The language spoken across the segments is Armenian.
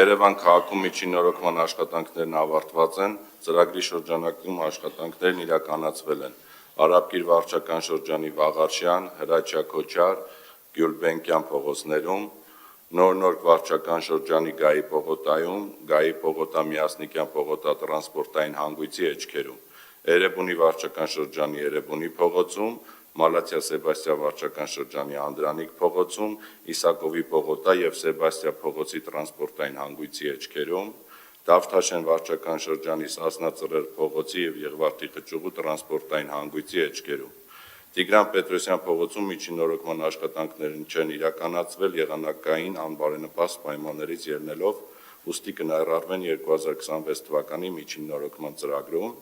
Երևան քաղաքում միջինորոգման աշխատանքներն ավարտված են, ծրագրի շրջանակում աշխատանքներն իրականացվել են Արաբկիր վարչական շրջանի Վաղարշյան, Հրաչյա Քոչար, Գյուլբենկյան փողոցներում, Նոր վարչական շրջանի Գայի պողոտայում, Գայի պողոտա Միասնիկյան պողոտա տրանսպորտային հանգույցի էջքերում, Էրեբունի վարչական շրջանի Էրեբունի փողոցում, Մալաթիա Սեբաստիա վարչական շրջանի Անդրանիկ փողոցում, Իսակովի պողոտա եւ Սեբաստիա փողոցի տրանսպորտային հանգույցի էջքերում, Դավթաշեն վարչական շրջանի Սասնա Ծռեր փողոցի եւ Եղվարդի Խճուղու տրանսպորտային հանգույցի էջքերում, Տիգրան Պետրոսյան փողոցում միջինորոգման աշխատանքներն չեն իրականացվել եղանակային անբարենպաստ պայմաններից ելնելով, ուստի կներառվեն 2026 թվականի միջինորոգման ծրագրում,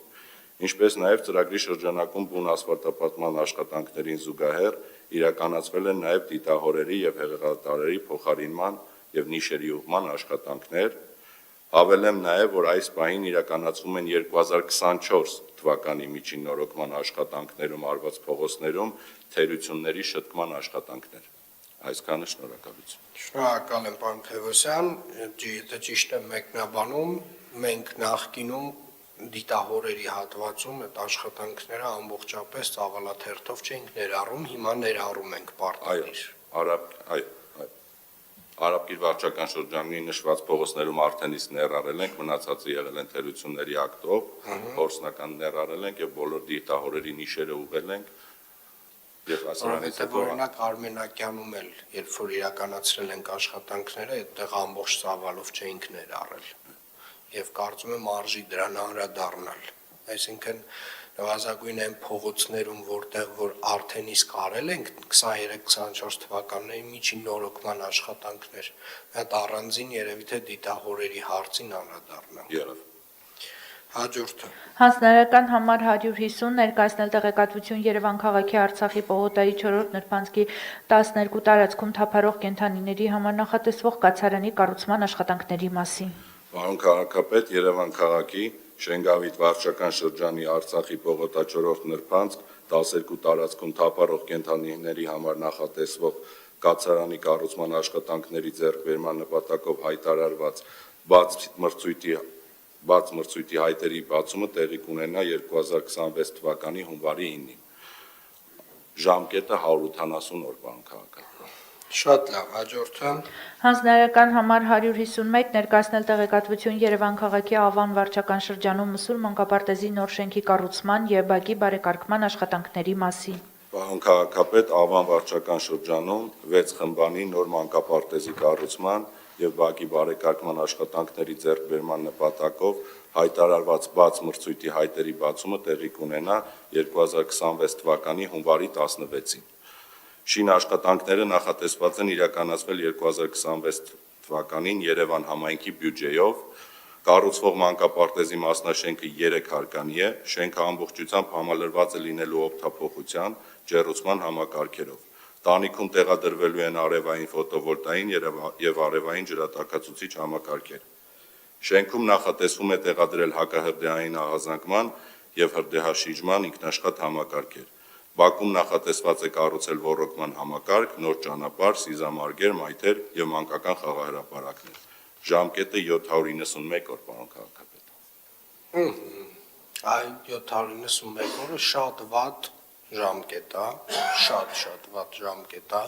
ինչպես նաև ծրագրի շրջանակում բուն ասֆալտապատման աշխատանքներին զուգահեռ իրականացվել են նաև դիտահորերի եւ հեղեղատարերի փոխարինման եւ նիշերի ուղղման աշխատանքներ, հավելեմ նաև, որ այս պահին իրականացվում են 2024 թվականի միջինորոգման աշխատանքներում արված փողոցներում թերությունների շտկման աշխատանքներ։ Այսքանը շնորհակալություն։ Շնորհակալ եմ, պարոն Թևոսյան, եթե ճիշտ եմ մեկնաբանում, մենք նախկինում դիտահորերի հատվածում այդ աշխատանքները ամբողջապես ծավալաթերթով չենք ներառում, հիմա ներառում ենք պարտադիր։ Արաբկիր վարչական շրջանի նշված փողոցներում արդեն իսկ ներառել ենք, մնացածը եղել են թերությունների ակտով, փորձնական ներառել ենք եւ բոլոր դիտահորերի նիշերը ուղղել ենք։ Եվ ասրանից հետո օրինակ Արմենակյանում էլ, երբ որ իրականացրել ենք աշխատանքները, այդտեղ ամբողջ ծավալով չէինք ներառել։ Եվ կարծում եմ արժի դրան անդրադառնալ։ Այսինքն նվազագույն այն փողոցներում, որտեղ որ արդեն իսկ արել ենք 23-24 թվականների միջինորոգման աշխատանքներ, այդ առանձին երևի թե դիտահորերի հարցին անդրադառնալ։ Եղավ։ Հաջորդը։ Հանձնարարական համար 150 ներկայացնել տեղեկատվություն Երևան քաղաքի Արցախի պողոտայի 4-րդ նրբանցքի 12 տարածքում թափառող կենդանիների համար նախատեսվող կացարանի կառուցման աշխատանքների մասին։ Պարոն քաղաքապետ, Երևան քաղաքի Շենգավիթ վարչական շրջանի Արցախի պողոտա 4-րդ նրբանցք 12 տարածքում թափառող կենդանիների համար նախատեսվող կացարանի կառուցման աշխատանքների ձեռքբերման նպատակով հայտարարված բաց մրցույթի հայտերի բացումը տեղի կունենա 2026 թվականի հունվարի 9-ին։ Ժամկետը 180 օր, պարոն քաղաքապետ։ Շատ լավ, հաջորդը։ Հանձնարարական համար 151 ներկայացնել տեղեկատվություն Երևան քաղաքի Ավան վարչական շրջանում մսուր մանկապարտեզի նոր շենքի կառուցման եւ բակի բարեկարգման աշխատանքների մասին։ Պարոն քաղաքապետ, Ավան վարչական շրջանում 6 խմբանի նոր մանկապարտեզի կառուցման եւ բակի բարեկարգման աշխատանքների ձեռքբերման նպատակով հայտարարված բաց մրցույթի հայտերի բացումը տեղի կունենա 2026 թվականի հունվարի 16-ին։ Շին աշխատանքները նախատեսված են իրականացվել 2026 թվականին Երևան համայնքի բյուջեով, կառուցվող մանկապարտեզի մասնաշենքը 3 հարկանի է, շենքը ամբողջությամբ համալրված է լինելու օգտափոխության, ջեռուցման համակարգերով։ Տանիքում տեղադրվելու են արևային ֆոտովոլտային եւ արևային ջրատաքացուցիչ համակարգեր։ Շենքում նախատեսվում է տեղադրել հակահրդեհային ահազանգման եւ հրդեհաշիջման ինքնաշխատ համակարգեր։ Բաքում նախատեսված է կառուցել ոռոգման համակարգ, նոր ճանապարհ, սիզամարգեր, մայթեր եւ մանկական խաղահրապարակներ։ Ժամկետը 791 օր, պարոն քաղաքապետ։ Այ 791 օրը շատ վատ ժամկետ է, շատ վատ ժամկետ է։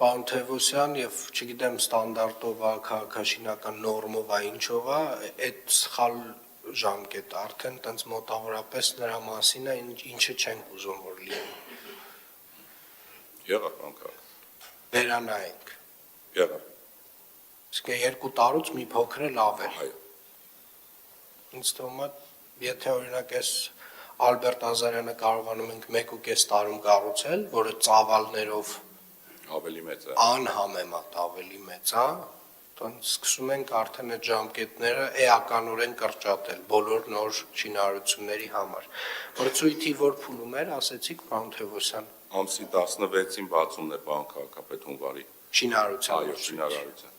Պարոն Թևոսյան, եւ չգիտեմ ստանդարտով է, քաղաքաշինական նորմով է, ինչով է, այդ սխալ ժամկետ արդեն տենց մոտավորապես նրա մասին է, ինչը չենք ուզում որ լինի։ Եղավ, պարոն քաղաքապետ։ Վերանայենք։ Եղավ։ Իսկ 2 տարուց մի փոքր էլ ավել։ Այո։ Ինձ թվում է, եթե օրինակ այս Ալբերտ Ազարյանը կարողանում ենք 1.5 տարում կառուցել, որը ծավալներով ավելի մեծ է։ Անհամեմատ ավելի մեծ է, սկսում ենք արդեն այդ ժամկետները էականորեն կրճատել բոլոր նոր շինարարությունների համար։ Մրցույթի որ փուլում էր, ասեցիք, պարոն Թևոսյան։ Ամսի 16-ին բացումն է, պարոն քաղաքապետ, հունվարի։ Շինարարության։ Այո, շինարարության։